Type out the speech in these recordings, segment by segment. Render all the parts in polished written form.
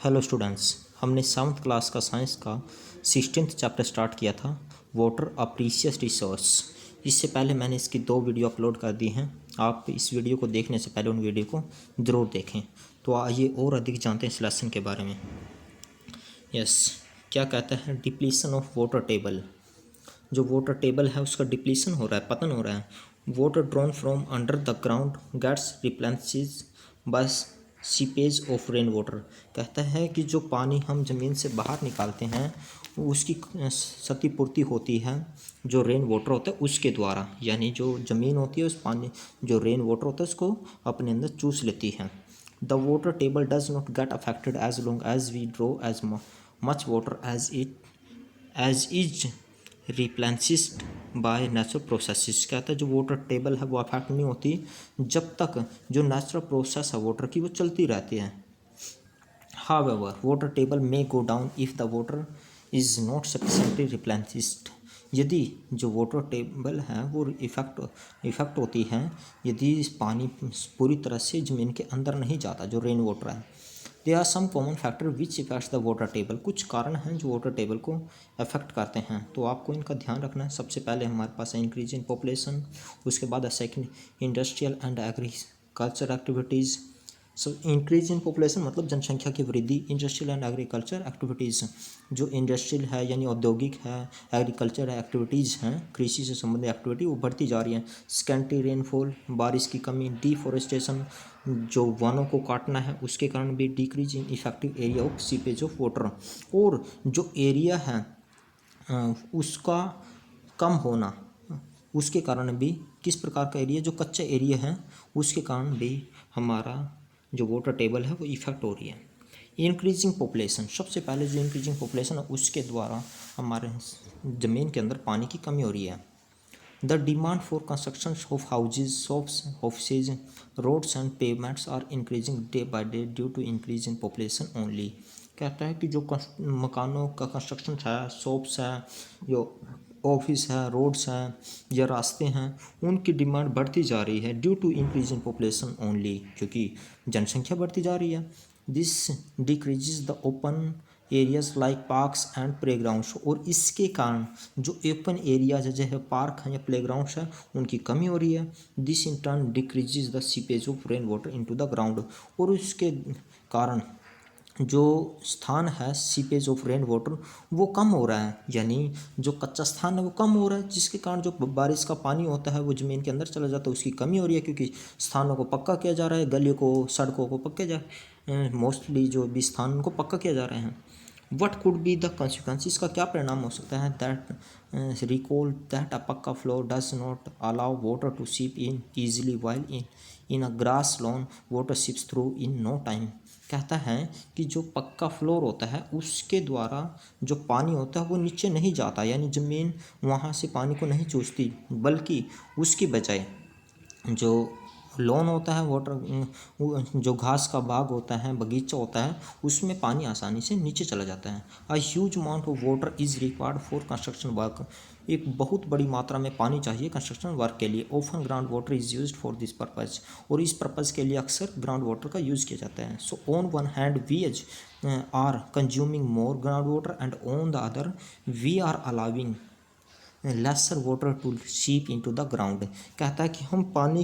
Hello students, हमने 7th class का science का 16th चैप्टर स्टार्ट किया था, वाटर अ प्रीशियस रिसोर्स। इससे पहले मैंने इसकी 2 वीडियो अपलोड कर दी हैं। आप इस वीडियो को देखने से पहले उन वीडियो को ज़रूर देखें। तो आइए और अधिक जानते हैं इस लेसन के बारे में। यस, क्या कहता है डिप्लीशन ऑफ वाटर टेबल। जो वाटर टेबल है उसका डिप्लीशन हो रहा है, पतन हो रहा है। Water drawn from under the ground gets replenishes by seepage of rain water. कहता है कि जो पानी हम ज़मीन से बाहर निकालते हैं वो उसकी क्षतिपूर्ति होती है जो रेन वाटर होता है उसके द्वारा, यानी जो ज़मीन होती है उस पानी जो रेन वाटर होता है उसको अपने अंदर चूस लेती है। The water table does not get affected as long as we draw as much water as is replenished by natural processes. कहता है जो वाटर टेबल है वो अफेक्ट नहीं होती जब तक जो नेचुरल प्रोसेस है वाटर की वो चलती रहती है। However water table may go down if the water is not sufficiently replenished. यदि जो वाटर टेबल है वो इफेक्ट होती है यदि पानी पूरी तरह से ज़मीन के अंदर नहीं जाता, जो रेन वाटर है। There are some common factor which effects the water table. कुछ कारण हैं जो वाटर टेबल को अफेक्ट करते हैं, तो आपको इनका ध्यान रखना है। सबसे पहले हमारे पास है इंक्रीज इन पॉपुलेशन, उसके बाद है second industrial and agriculture activities. So increase in population मतलब जनसंख्या की वृद्धि, इंडस्ट्रियल एंड एग्रीकल्चर एक्टिविटीज़ जो इंडस्ट्रियल है यानी औद्योगिक है, एग्रीकल्चर एक्टिविटीज़ हैं कृषि से संबंधित एक्टिविटी वो बढ़ती जा रही हैं। स्कैंटी रेनफॉल बारिश की कमी, डिफॉरेस्टेशन जो वनों को काटना है उसके कारण भी, decrease in effective area of seepage of water, और जो एरिया है उसका कम होना उसके कारण भी, किस प्रकार का एरिया, जो कच्चा एरिया है उसके कारण भी हमारा जो वाटर टेबल है वो इफेक्ट हो रही है। इंक्रीजिंग पॉपुलेशन, सबसे पहले जो इंक्रीजिंग पॉपुलेशन है उसके द्वारा हमारे ज़मीन के अंदर पानी की कमी हो रही है। The demand for construction of houses, shops, offices, roads and pavements are increasing day by day due to increase in population only. कहता है कि जो मकानों का कंस्ट्रक्शन है, शॉप्स है, जो ऑफिस है, रोड्स हैं या रास्ते हैं, उनकी डिमांड बढ़ती जा रही है due to increase in population only, क्योंकि जनसंख्या बढ़ती जा रही है। This decreases the open areas like parks and playgrounds, और इसके कारण जो ओपन एरियाज जैसे पार्क हैं या प्लेग्राउंड्स हैं उनकी कमी हो रही है। This in turn decreases the seepage of rain water into the ground, और उसके कारण जो स्थान है सीपेज ऑफ रेन वाटर वो कम हो रहा है, यानी जो कच्चा स्थान है वो कम हो रहा है, जिसके कारण जो बारिश का पानी होता है वो ज़मीन के अंदर चला जाता है, उसकी कमी हो रही है क्योंकि स्थानों को पक्का किया जा रहा है, गलियों को, सड़कों को पक्के जा मोस्टली जो भी स्थान उनको पक्का किया जा रहे हैं। What could be the consequence, इसका क्या परिणाम हो सकता है। That recall that a pucca floor does not allow water to seep in easily while in a grass lawn water seeps through in no time. कहता है कि जो पक्का फ्लोर होता है उसके द्वारा जो पानी होता है वो नीचे नहीं जाता, यानी ज़मीन वहाँ से पानी को नहीं चूसती, बल्कि उसकी बजाय जो लॉन होता है, वाटर जो घास का बाग होता है, बगीचा होता है, उसमें पानी आसानी से नीचे चला जाता है। A huge amount of water is required for construction work, एक बहुत बड़ी मात्रा में पानी चाहिए कंस्ट्रक्शन वर्क के लिए। Often ground water is used for this purpose, और इस पर्पज़ के लिए अक्सर ग्राउंड वाटर का यूज़ किया जाता है। So on one hand we are consuming more ground water and on the other we are allowing lesser water to seep into the ground. कहता है कि हम पानी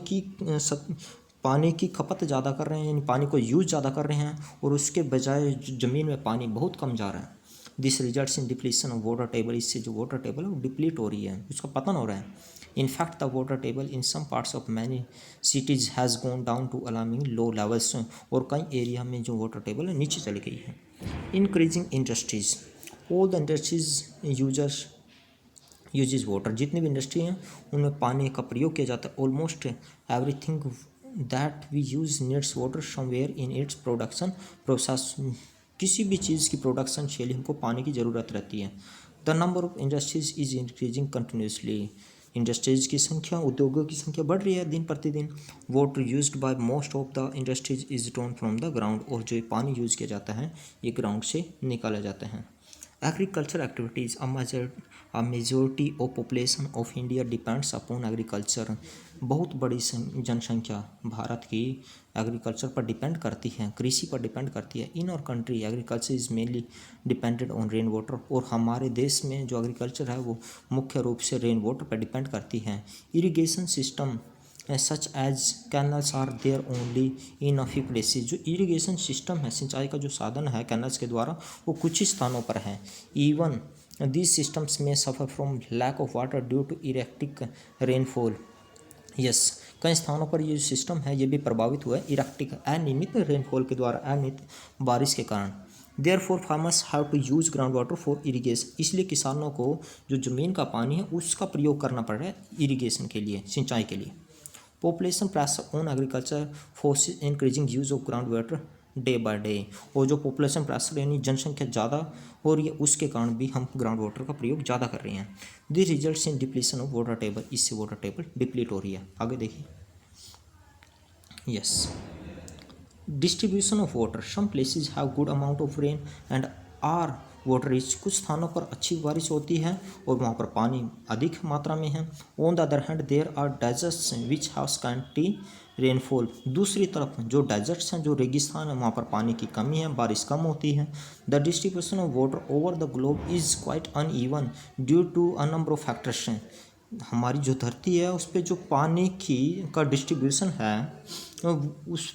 की खपत ज़्यादा कर रहे हैं, यानी पानी को यूज़ ज़्यादा कर रहे हैं, और उसके बजाय ज़मीन में पानी बहुत कम जा रहा है। This results in depletion of water table, इससे जो वाटर टेबल है वो डिप्लीट हो रही है, उसका पतन हो रहा है। In fact the water table in some parts of many cities has gone down to alarming low levels, और कई एरिया में जो वाटर टेबल है नीचे चली गई है। Increasing industries, all the industries uses water, जितनी भी इंडस्ट्री हैं उनमें पानी का प्रयोग किया जाता है। Almost everything that we use needs water somewhere in its production process, किसी भी चीज़ की प्रोडक्शन के लिए हमको पानी की ज़रूरत रहती है। The number of industries is increasing continuously, industries की संख्या, उद्योगों की संख्या बढ़ रही है दिन प्रतिदिन। Water used by most of the industries is drawn from the ground, और जो पानी यूज़ किया जाता है ये ग्राउंड से निकाला जाता है। Agriculture activities, a majority of population of India depends upon agriculture, बहुत बड़ी जनसंख्या भारत की एग्रीकल्चर पर डिपेंड करती है, कृषि पर डिपेंड करती है। इन और country agriculture is mainly depended on rain water, और हमारे देश में जो एग्रीकल्चर है वो मुख्य रूप से रेन वाटर पर डिपेंड करती है। Irrigation system such as canals are there only in a few places. जो इरिगेशन सिस्टम है, सिंचाई का जो साधन है कैनल्स के द्वारा, वो कुछ ही स्थानों पर है। Even these systems may suffer from lack of water due to erratic rainfall. Yes, कई स्थानों पर ये सिस्टम है ये भी प्रभावित हुआ है इरेक्टिक अनियमित रेनफॉल के द्वारा, अनियमित बारिश के कारण। Therefore farmers have to use ground water for irrigation, इसलिए किसानों को जो ज़मीन का पानी है उसका प्रयोग करना पड़ रहा है इरीगेशन के लिए, सिंचाई के लिए। Population pressure on agriculture forces increasing use of ground water day by day, और जो पॉपुलेशन प्रेशर यानी जनसंख्या ज़्यादा हो रही है उसके कारण भी हम ग्राउंड वाटर का प्रयोग ज़्यादा कर रहे हैं। This results in depletion of water table, इससे वाटर टेबल डिप्लीट हो रही है। आगे देखिए। Yes, distribution of water, some places have good amount of rain and are water rich, कुछ स्थानों पर अच्छी बारिश होती है और वहाँ पर पानी अधिक मात्रा में है। On the other hand there are deserts which have scanty rainfall, दूसरी तरफ जो डेजर्ट्स हैं, जो रेगिस्तान है, वहाँ पर पानी की कमी है, बारिश कम होती है। The distribution of water over the globe is quite uneven due to a number of factors हैं। हमारी जो धरती है उस पर जो पानी की का डिस्ट्रीब्यूशन है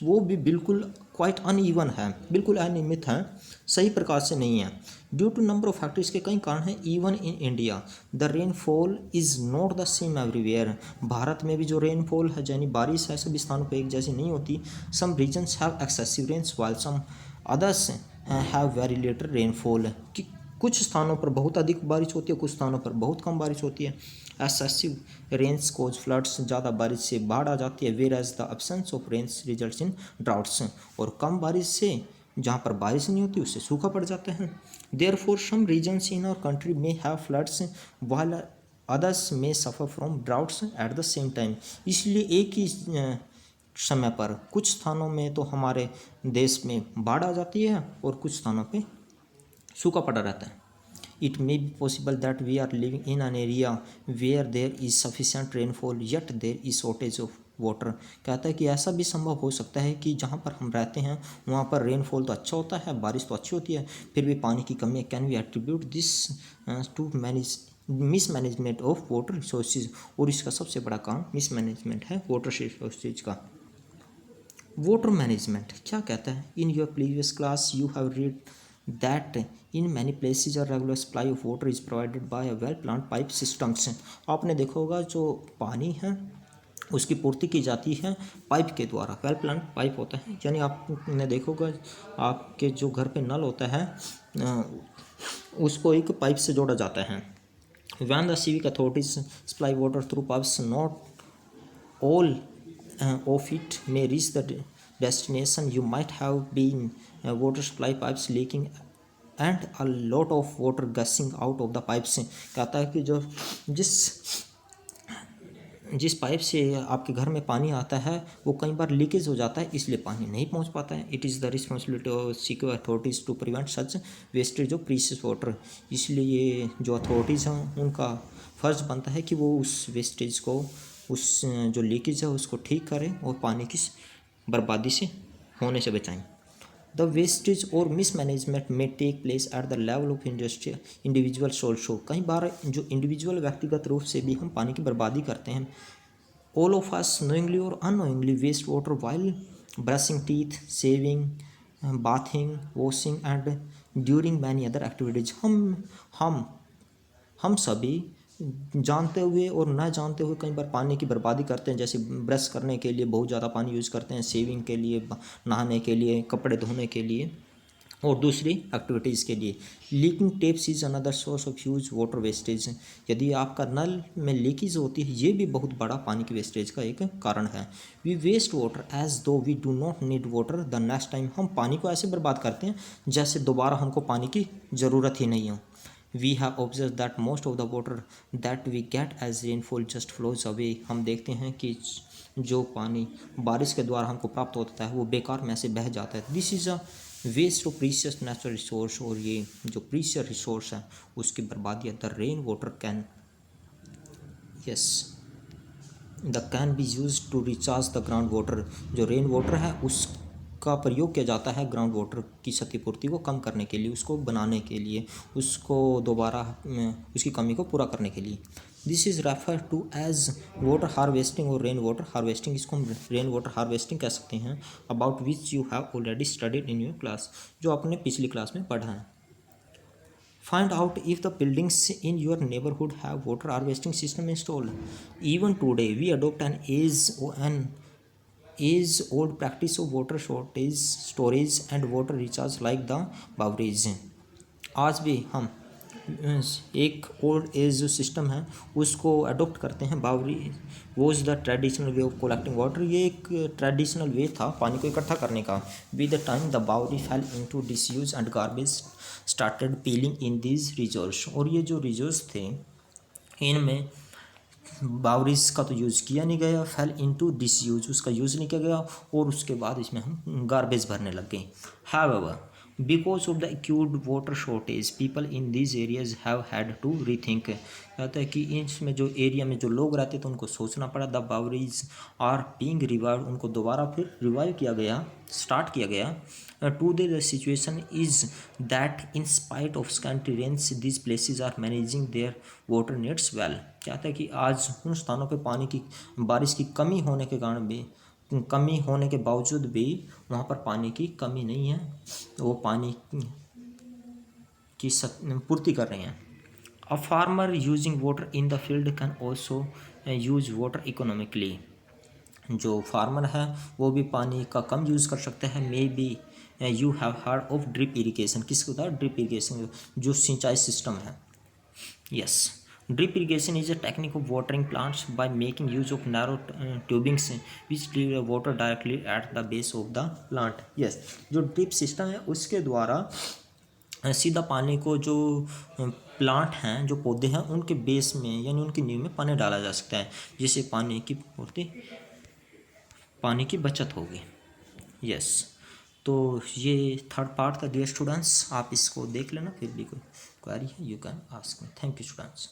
वो भी बिल्कुल क्वाइट अनइवन है, बिल्कुल अनियमित है, सही प्रकार से नहीं है। Due to number of factors के कई कारण हैं। Even in India the rainfall is not the same everywhere, भारत में भी जो रेनफॉल है यानी बारिश है सभी स्थानों पर एक जैसी नहीं होती। Some regions have excessive rains while some others have very little rainfall, कि कुछ स्थानों पर बहुत अधिक बारिश होती है, कुछ स्थानों पर बहुत कम बारिश होती है। एक्सेसिव रेन्स कोज फ्लड्स, ज़्यादा बारिश से बाढ़ आ जाती है। Whereas the absence of rains results in droughts, और कम बारिश से जहाँ पर बारिश नहीं होती उससे सूखा पड़ जाता है। Therefore some regions in our country में हैव फ्लड्स व्हाइल अदर्स में suffer from droughts at the same time, इसलिए एक ही समय पर कुछ स्थानों में तो हमारे देश में बाढ़ आ जाती है और कुछ स्थानों पे सूखा पड़ा रहता है। It may be possible that we are living in an area where there is sufficient rainfall yet there is shortage of water, कहता है कि ऐसा भी संभव हो सकता है कि जहाँ पर हम रहते हैं वहाँ पर रेनफॉल तो अच्छा होता है, बारिश तो अच्छी होती है, फिर भी पानी की कमी है। Can we attribute this to mismanagement of water resources, और इसका सबसे बड़ा काम मिसमैनेजमेंट है वाटर रिसोर्सेज का। वाटर मैनेजमेंट क्या कहता है? In your previous class you have read that in many places a regular supply of water is provided by a well plan pipe systems. आपने देखा होगा जो पानी है उसकी पूर्ति की जाती है पाइप के द्वारा, वेल प्लान पाइप होता है, यानी आपने देखा होगा आपके जो घर पे नल होता है उसको एक पाइप से जोड़ा जाता है। When the civic authorities supply water through pipes not all of it may reach the destination. You might have been water supply pipes leaking and a lot of water gushing out of the pipes। कहता है कि जो जिस pipe से आपके घर में पानी आता है वो कई बार लीकेज हो जाता है, इसलिए पानी नहीं पहुंच पाता है। It is the responsibility of secure authorities to prevent such wastage of precious water, इसलिए ये जो अथॉरिटीज़ हैं उनका फ़र्ज़ बनता है कि वो उस वेस्टेज को, उस जो लीकेज है उसको ठीक करें और पानी की बर्बादी से होने से बचाएं। द वेस्टेज और मिसमैनेजमेंट में take place at the level of industry individuals also, कई बार जो इंडिविजुअल व्यक्तिगत रूप से भी हम पानी की बर्बादी करते हैं। ऑल ऑफ अस नोइंगली और unknowingly waste water while brushing teeth, shaving, bathing, washing and during many other activities. हम सभी जानते हुए और ना जानते हुए कई बार पानी की बर्बादी करते हैं, जैसे ब्रश करने के लिए बहुत ज़्यादा पानी यूज़ करते हैं, सेविंग के लिए, नहाने के लिए, कपड़े धोने के लिए और दूसरी एक्टिविटीज़ के लिए। Leaking tapes is another source of huge water wastage, यदि आपका नल में लीकेज होती है ये भी बहुत बड़ा पानी की वेस्टेज का एक कारण है। We waste water as though we do not need water the next time, हम पानी को ऐसे बर्बाद करते हैं जैसे दोबारा हमको पानी की ज़रूरत ही नहीं हो। We have observed that most of the water that we get as rainfall just flows away, हम देखते हैं कि जो पानी बारिश के द्वारा हमको प्राप्त होता है वो बेकार में से बह जाता है। This is a waste of precious natural resource, और ये जो प्रीशियस रिसोर्स है उसकी बर्बादी है। The rain water can, yes, the can be use to recharge the ground water, जो रेन वाटर है उसका प्रयोग किया जाता है ग्राउंड वाटर की क्षतिपूर्ति को कम करने के लिए, उसको बनाने के लिए, उसको दोबारा उसकी कमी को पूरा करने के लिए। This is refer to as water harvesting और रेन वाटर हार्वेस्टिंग, इसको हम रेन वाटर हार्वेस्टिंग कह सकते हैं, about which you have already studied in your class, जो आपने पिछली क्लास में पढ़ा है। Find out if the buildings in your neighborhood have water harvesting system installed. Even today, we adopt an age-old practice of water shortage, storage, and water recharge like the Bawris. आज भी हम एक old age जो system है उसको adopt करते हैं। Baori was the traditional way of collecting water, ये एक ट्रेडिशनल वे था पानी को इकट्ठा करने का। With the time the bawri fell into disuse and garbage started piling in these reserves, और ये जो रिजर्व्स थे इनमें बावरीज का तो यूज़ किया नहीं गया, फेल इनटू डिसयूज, उसका यूज़ नहीं किया गया, और उसके बाद इसमें हम गार्बेज भरने लग गए। However, because of the acute water shortage people in this areas have had to rethink, कहता है कि इसमें जो एरिया में जो लोग रहते थे उनको सोचना पड़ा। द बावरीज आर बीइंग रिवाइव्ड, उनको दोबारा फिर रिवाइव किया गया, स्टार्ट किया गया। Today the situation is that in spite of scanty rains these places are managing their water needs well, कहता है कि आज उन स्थानों पे पानी की बारिश की कमी होने के कारण भी, कमी होने के बावजूद भी वहाँ पर पानी की कमी नहीं है, वो पानी की पूर्ति कर रहे हैं। A farmer using water in the field can also use water economically, जो फार्मर है वो भी पानी का कम यूज़ कर सकते हैं। May be you have heard of drip irrigation, किसको होता है ड्रिप इरिगेशन, जो सिंचाई सिस्टम है। Yes, drip irrigation is a technique of watering plants by making use of narrow tubings which deliver water directly at the base of the plant. Yes, जो drip system है उसके द्वारा सीधा पानी को जो प्लांट हैं, जो पौधे हैं, उनके बेस में यानी उनकी नींव में पानी डाला जा सकता है, जिससे पानी की बचत होगी। यस, तो ये थर्ड पार्ट था डियर स्टूडेंट्स, आप इसको देख लेना, फिर भी कोई क्वेरी है you can ask me. Thank you students.